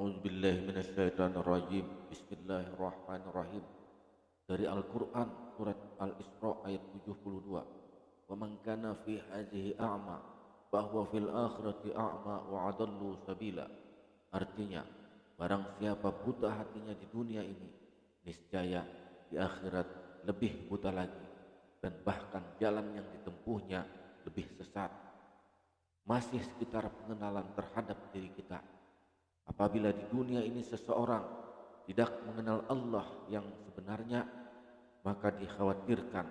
A'udzubillahi minasyaitonirrajim. Bismillahirrahmanirrahim. Dari Al-Quran surat Al-Isra ayat 72. Wa man kana fi hadhihi a'ma bahwa fil akhirati a'ma wa adallu sabila. Artinya, barang siapa buta hatinya di dunia ini, niscaya di akhirat lebih buta lagi, dan bahkan jalan yang ditempuhnya lebih sesat. Masih sekitar pengenalan terhadap diri kita. Apabila di dunia ini seseorang tidak mengenal Allah yang sebenarnya, maka dikhawatirkan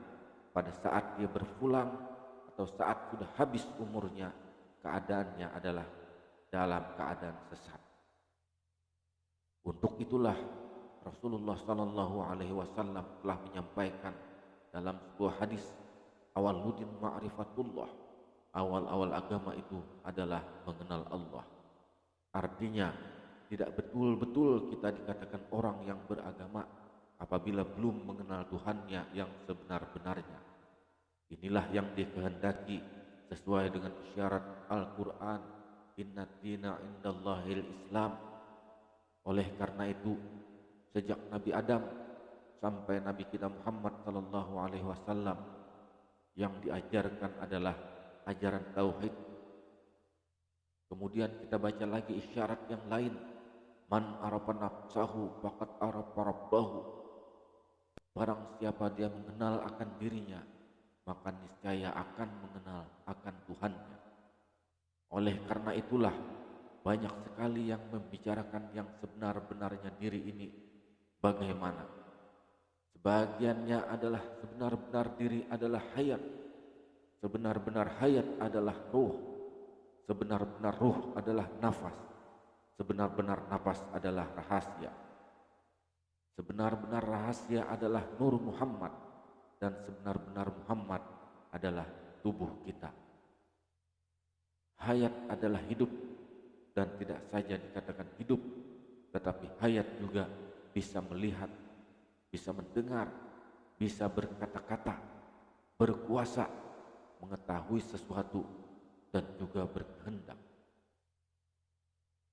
pada saat dia berpulang atau saat sudah habis umurnya, keadaannya adalah dalam keadaan sesat. Untuk itulah Rasulullah SAW telah menyampaikan dalam sebuah hadis, awaludin ma'rifatullah, awal-awal agama itu adalah mengenal Allah. Artinya, tidak betul-betul kita dikatakan orang yang beragama apabila belum mengenal Tuhannya yang sebenar-benarnya. Inilah yang dikehendaki sesuai dengan syarat Al-Quran, inna dina indallahil Islam. Oleh karena itu, sejak Nabi Adam sampai Nabi kita Muhammad SAW, yang diajarkan adalah ajaran tauhid. Kemudian kita baca lagi isyarat yang lain, man arafa nafsahu faqad arafa rabbahu. Barang siapa dia mengenal akan dirinya, maka niscaya akan mengenal akan Tuhannya. Oleh karena itulah banyak sekali yang membicarakan yang sebenar-benarnya diri ini bagaimana. Sebagiannya adalah sebenar-benar diri adalah hayat. Sebenar-benar hayat adalah ruh. Sebenar-benar ruh adalah nafas. Sebenar-benar nafas adalah rahasia. Sebenar-benar rahasia adalah Nur Muhammad. Dan sebenar-benar Muhammad adalah tubuh kita. Hayat adalah hidup. Dan tidak saja dikatakan hidup, tetapi hayat juga bisa melihat, bisa mendengar, bisa berkata-kata, berkuasa, mengetahui sesuatu, dan juga berkehendak.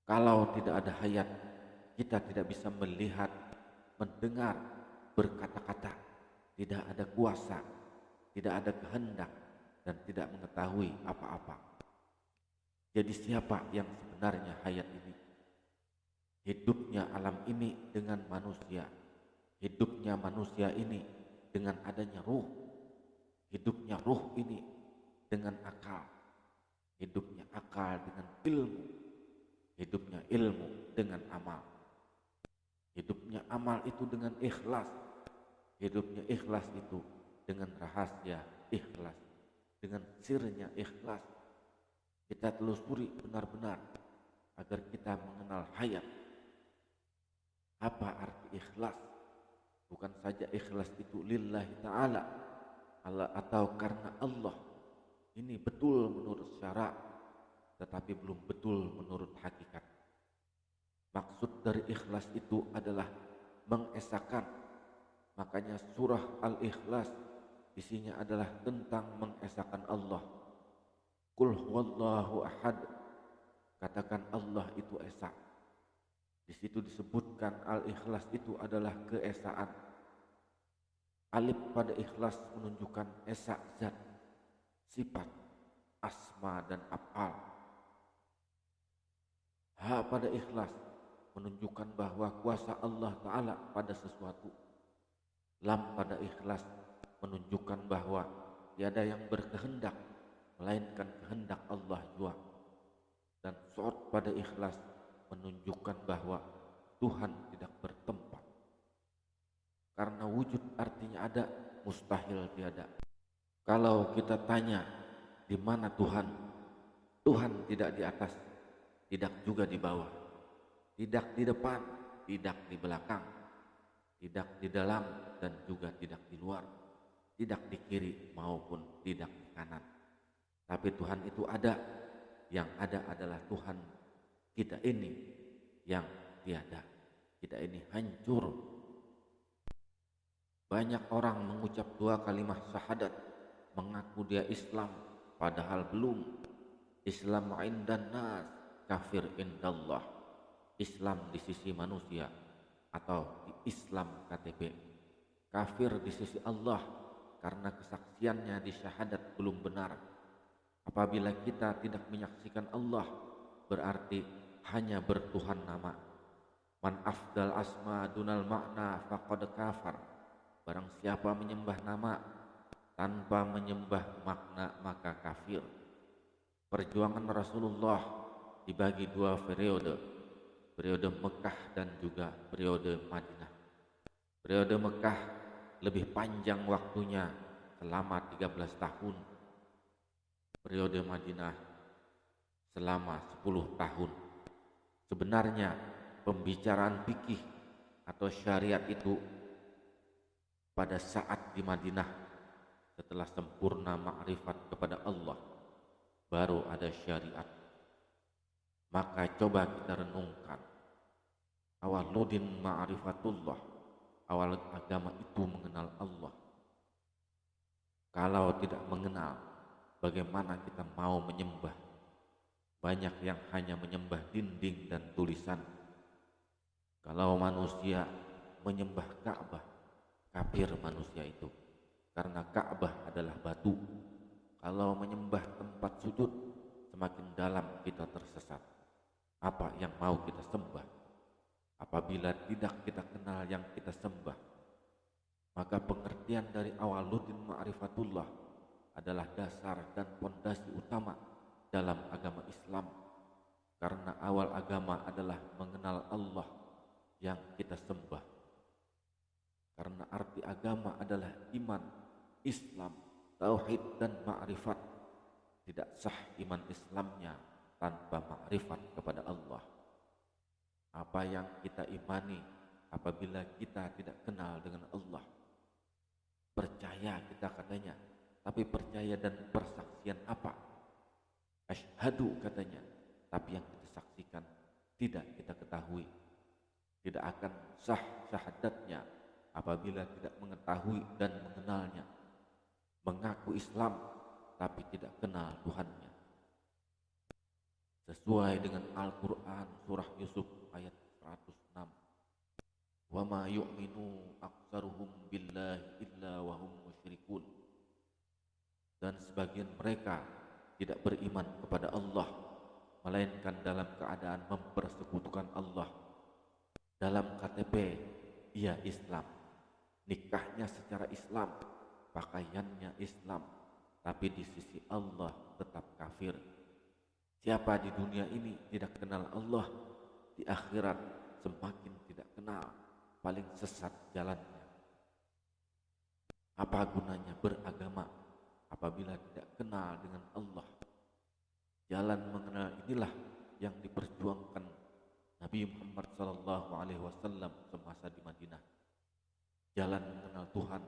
Kalau tidak ada hayat, kita tidak bisa melihat, mendengar, berkata-kata, tidak ada kuasa, tidak ada kehendak, dan tidak mengetahui apa-apa. Jadi siapa yang sebenarnya hayat ini? Hidupnya alam ini dengan manusia. Hidupnya manusia ini dengan adanya ruh. Hidupnya ruh ini dengan akal. Hidupnya akal dengan ilmu. Hidupnya ilmu dengan amal. Hidupnya amal itu dengan ikhlas. Hidupnya ikhlas itu dengan rahasia ikhlas. Dengan sirnya ikhlas. Kita telusuri benar-benar agar kita mengenal hayat. Apa arti ikhlas? Bukan saja ikhlas itu lillahi ta'ala atau karena Allah. Ini betul menurut syarak, tetapi belum betul menurut hakikat. Maksud dari ikhlas itu adalah mengesahkan. Makanya surah Al-Ikhlas isinya adalah tentang mengesahkan Allah. Qul huwallahu ahad. Katakan Allah itu esa. Di situ disebutkan Al-Ikhlas itu adalah keesaan. Alif pada ikhlas menunjukkan esa zat, sifat, asma dan af'al. H pada ikhlas menunjukkan bahwa kuasa Allah Ta'ala pada sesuatu. Lam pada ikhlas menunjukkan bahwa tiada yang berkehendak melainkan kehendak Allah jua. Dan short pada ikhlas menunjukkan bahwa Tuhan tidak bertempat. Karena wujud artinya ada, mustahil tiada. Kalau kita tanya di mana Tuhan? Tuhan tidak di atas, tidak juga di bawah. Tidak di depan, tidak di belakang. Tidak di dalam dan juga tidak di luar. Tidak di kiri maupun tidak di kanan. Tapi Tuhan itu ada, yang ada adalah Tuhan kita ini yang tiada. Kita ini hancur. Banyak orang mengucap dua kalimat syahadat, mengaku dia Islam, padahal belum. Islam indan nas, kafir indallah. Islam di sisi manusia atau di Islam KTP, kafir di sisi Allah karena kesaksiannya di syahadat belum benar. Apabila kita tidak menyaksikan Allah, berarti hanya bertuhan nama. Man afdal asma dunal makna faqad kafar. Barang siapa menyembah nama tanpa menyembah makna maka kafir. Perjuangan Rasulullah dibagi dua periode, periode Mekah dan juga periode Madinah. Periode Mekah lebih panjang waktunya selama 13 tahun. Periode Madinah selama 10 tahun. Sebenarnya pembicaraan fikih atau syariat itu pada saat di Madinah setelah sempurna ma'rifat kepada Allah baru ada syariat. Maka coba kita renungkan, awaludin ma'rifatullah, awal agama itu mengenal Allah. Kalau tidak mengenal, bagaimana kita mau menyembah? Banyak yang hanya menyembah dinding dan tulisan. Kalau manusia menyembah Ka'bah, kafir manusia itu, karena Ka'bah adalah batu. Kalau menyembah tempat sujud, semakin dalam kita tersesat. Apa yang mau kita sembah? Apabila tidak kita kenal yang kita sembah, maka pengertian dari awaludin ma'rifatullah adalah dasar dan fondasi utama dalam agama Islam. Karena awal agama adalah mengenal Allah yang kita sembah. Karena arti agama adalah iman, Islam, tauhid dan ma'rifat. Tidak sah iman Islamnya tanpa ma'rifat kepada Allah. Apa yang kita imani apabila kita tidak kenal dengan Allah? Percaya kita katanya, tapi percaya dan persaksian apa? Asyhadu katanya, tapi yang kita saksikan tidak kita ketahui. Tidak akan sah syahadatnya apabila tidak mengetahui dan mengenalnya. Mengaku Islam tapi tidak kenal Tuhannya. Sesuai dengan Al-Quran surah Yusuf ayat 106. Wa ma yu'minu aktsaruhum billahi illa wa hum musyrikun. Dan sebagian mereka tidak beriman kepada Allah melainkan dalam keadaan mempersekutukan Allah. Dalam KTP ia Islam, nikahnya secara Islam, pakaiannya Islam, tapi di sisi Allah tetap kafir. Siapa di dunia ini tidak kenal Allah, di akhirat semakin tidak kenal, paling sesat jalannya. Apa gunanya beragama apabila tidak kenal dengan Allah? Jalan mengenal inilah yang diperjuangkan Nabi Muhammad SAW semasa di Madinah. Jalan mengenal Tuhan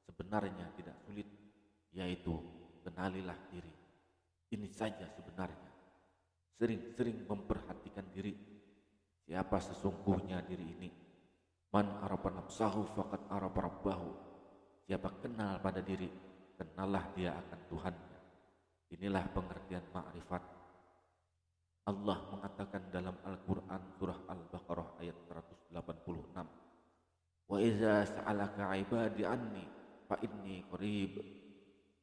sebenarnya tidak sulit, yaitu kenalilah diri. Ini saja sebenarnya. Sering-sering memperhatikan diri. Siapa sesungguhnya diri ini? Man arafa nafsahu faqad arafa rabbahu. Siapa kenal pada diri, kenallah dia akan Tuhannya. Inilah pengertian ma'rifat. Allah mengatakan dalam Al-Quran surah Al-Baqarah ayat 186. Wa iza sa'alaka ibadi anni fa inni qarib.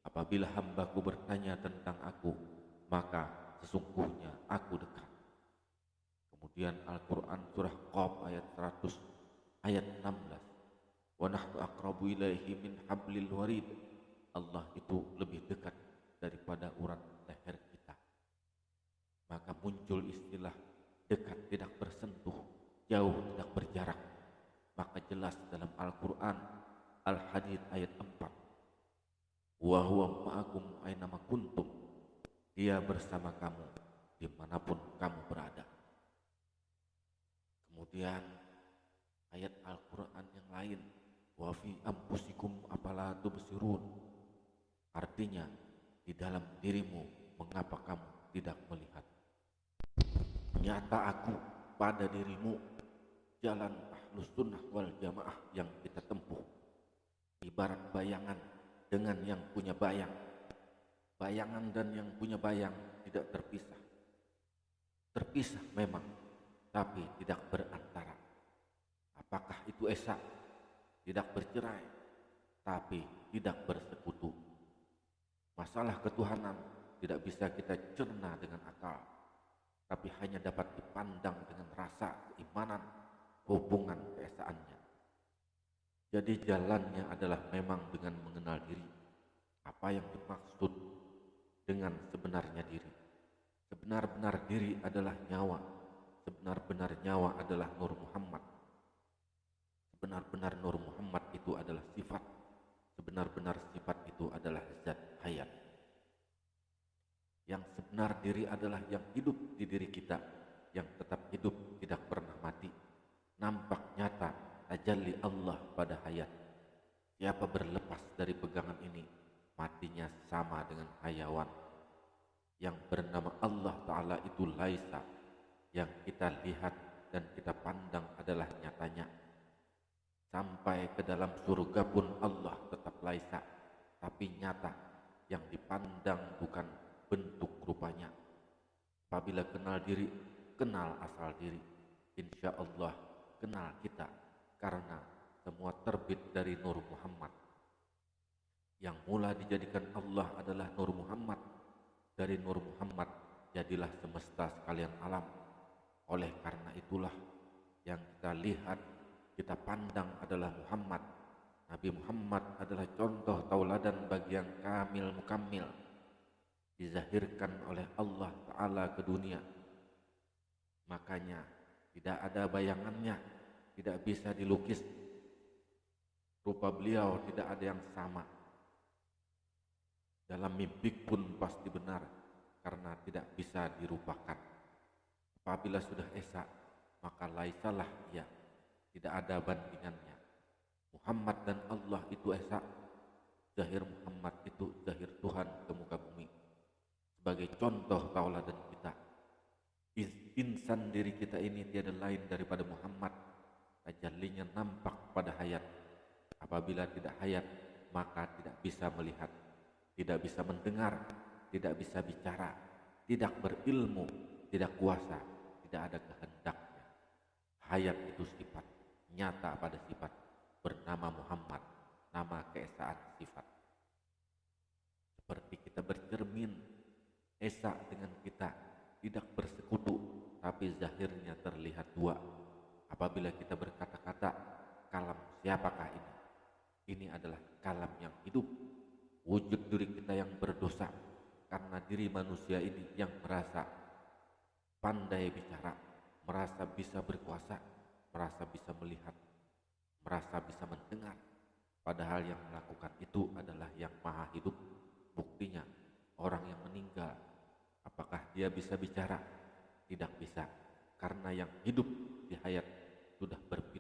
Apabila hambaku bertanya tentang aku, maka sesungguhnya aku dekat. Kemudian Al-Quran surah Qaf ayat 100 ayat 16. Wa nahnu aqrabu ilaihi min hablil warid. Allah itu lebih dekat daripada urat leher kita. Maka muncul istilah dekat tidak bersentuh, jauh tidak berjarak. Maka jelas dalam Al-Quran Al-Hadid ayat 4. Wa huwa ma'akum aynama kuntum. Dia bersama kamu dimanapun kamu berada. Kemudian ayat Al-Quran yang lain, wa fi anfusikum afala tubsirun. Artinya di dalam dirimu mengapa kamu tidak melihat? Nyata aku pada dirimu. Jalan Ahlus Sunnah wal Jamaah yang kita tempuh ibarat bayangan dengan yang punya bayang. Bayangan dan yang punya bayang tidak terpisah. Terpisah memang, tapi tidak berantara. Apakah itu Esa? Tidak bercerai, tapi tidak bersekutu. Masalah ketuhanan tidak bisa kita cerna dengan akal, tapi hanya dapat dipandang dengan rasa keimanan, hubungan keesaannya. Jadi jalannya adalah memang dengan mengenal diri. Apa yang dimaksud dengan sebenarnya diri? Sebenar-benar diri adalah nyawa. Sebenar-benar nyawa adalah Nur Muhammad. Sebenar-benar Nur Muhammad itu adalah sifat. Sebenar-benar sifat itu adalah zat hayat. Yang sebenar diri adalah yang hidup di diri kita, yang tetap hidup, tidak pernah mati. Nampak nyata tajalli Allah pada hayat. Siapa berlepas dari pegangan ini, matinya sama dengan hayawan. Yang bernama Allah Ta'ala itu laisa. Yang kita lihat dan kita pandang adalah nyatanya. Sampai ke dalam surga pun Allah tetap laisa, tapi nyata. Yang dipandang bukan bentuk rupanya. Apabila kenal diri, kenal asal diri. Insya Allah kenal kita, karena semua terbit dari Nur Muhammad. Yang mula dijadikan Allah adalah Nur Muhammad. Dari Nur Muhammad jadilah semesta sekalian alam. Oleh karena itulah yang kita lihat, kita pandang adalah Muhammad. Nabi Muhammad adalah contoh tauladan bagi yang kamil mukammil, dizahirkan oleh Allah Ta'ala ke dunia. Makanya tidak ada bayangannya, tidak bisa dilukis. Rupa beliau tidak ada yang sama. Dalam mimpi pun pasti benar, karena tidak bisa dirupakan. Apabila sudah esa, maka laisalah ia, tidak ada bandingannya. Muhammad dan Allah itu esa. Zahir Muhammad itu zahir Tuhan ke muka bumi. Sebagai contoh tauladan kita, insan diri kita ini tiada lain daripada Muhammad. Tajallinya nampak pada hayat. Apabila tidak hayat, maka tidak bisa melihat, tidak bisa mendengar, tidak bisa bicara, tidak berilmu, tidak kuasa, tidak ada kehendaknya. Hayat itu sifat, nyata pada sifat, bernama Muhammad, nama keesaan sifat. Seperti kita bercermin, esa dengan kita tidak bersekutu, tapi zahirnya terlihat dua. Apabila kita berkata-kata, kalam siapakah ini? Ini adalah kalam yang hidup, wujud diri kita yang berdosa, karena diri manusia ini yang merasa pandai bicara, merasa bisa berkuasa, merasa bisa melihat, merasa bisa mendengar. Padahal yang melakukan itu adalah yang maha hidup. Buktinya orang yang meninggal, apakah dia bisa bicara? Tidak bisa, karena yang hidup di hayat sudah berbeda.